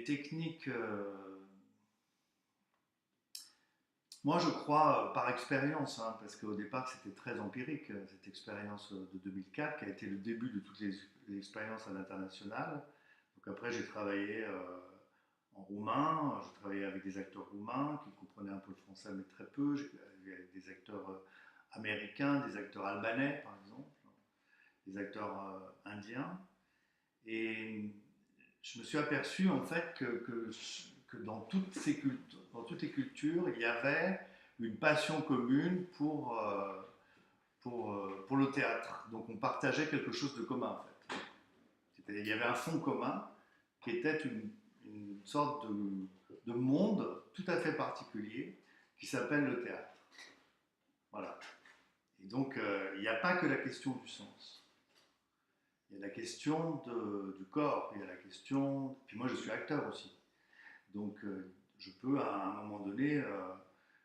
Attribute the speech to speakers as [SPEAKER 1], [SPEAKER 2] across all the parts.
[SPEAKER 1] les techniques, moi je crois par expérience, hein, parce qu'au départ c'était très empirique, cette expérience de 2004 qui a été le début de toutes les expériences à l'international. Donc après j'ai travaillé en roumain, j'ai travaillé avec des acteurs roumains qui comprenaient un peu le français mais très peu, j'ai travaillé avec des acteurs américains, des acteurs albanais par exemple, des acteurs indiens. Et je me suis aperçu en fait que dans toutes les cultures, il y avait une passion commune pour le théâtre. Donc on partageait quelque chose de commun en fait. Il y avait un fond commun qui était une sorte de monde tout à fait particulier qui s'appelle le théâtre. Voilà. Et donc il n'y a pas que la question du sens. Il y a la question du corps, il y a la question. Puis moi je suis acteur aussi. Donc, je peux à un moment donné,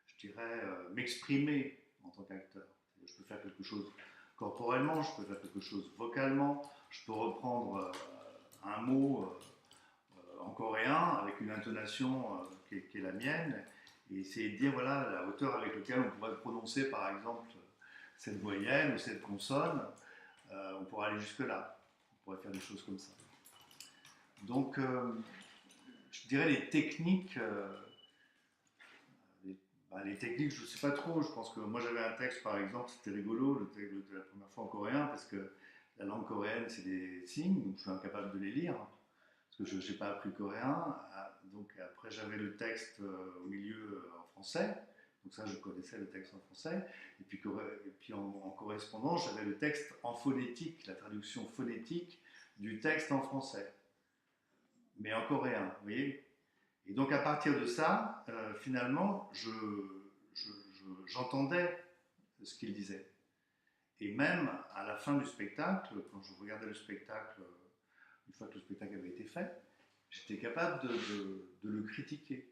[SPEAKER 1] je dirais, m'exprimer en tant qu'acteur. Je peux faire quelque chose corporellement, je peux faire quelque chose vocalement, je peux reprendre un mot en coréen avec une intonation qui est la mienne et essayer de dire voilà la hauteur avec laquelle on pourrait prononcer par exemple cette voyelle ou cette consonne. On pourrait aller jusque-là, on pourrait faire des choses comme ça. Donc, je dirais les techniques, les techniques, je ne sais pas trop. Je pense que moi j'avais un texte par exemple, c'était rigolo, le texte de la première fois en coréen, parce que la langue coréenne c'est des signes, donc je suis incapable de les lire, parce que je n'ai pas appris le coréen. Donc après j'avais le texte au milieu en français, donc ça je connaissais le texte en français, et puis en correspondance j'avais le texte en phonétique, la traduction phonétique du texte en français, mais en coréen, vous voyez. Et donc à partir de ça, finalement, j'entendais ce qu'il disait. Et même à la fin du spectacle, quand je regardais le spectacle, une fois que le spectacle avait été fait, j'étais capable de le critiquer.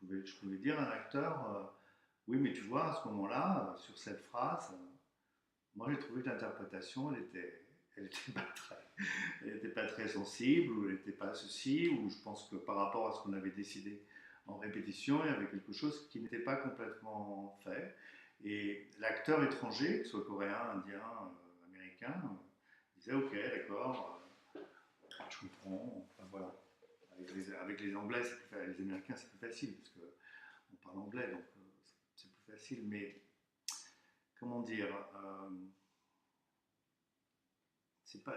[SPEAKER 1] Je pouvais dire à un acteur, oui mais tu vois, à ce moment-là, sur cette phrase, moi j'ai trouvé que l'interprétation, elle était pas très, elle n'était pas très sensible, ou elle n'était pas ceci, ou je pense que par rapport à ce qu'on avait décidé en répétition, il y avait quelque chose qui n'était pas complètement fait. Et l'acteur étranger, que ce soit coréen, indien, américain, disait ok, d'accord, je comprends, enfin, voilà. Avec les Anglais, les Américains, c'est plus facile, parce qu'on parle anglais, donc c'est plus facile, mais comment dire, c'est pas.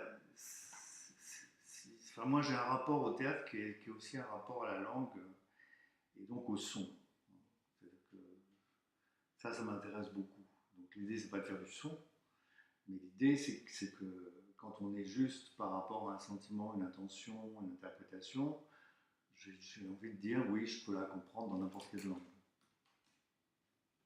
[SPEAKER 1] Enfin, moi, j'ai un rapport au théâtre qui est aussi un rapport à la langue et donc au son. Que ça m'intéresse beaucoup. Donc l'idée, c'est pas de faire du son, mais l'idée, c'est que quand on est juste par rapport à un sentiment, une intention, une interprétation, j'ai envie de dire oui, je peux la comprendre dans n'importe quelle langue.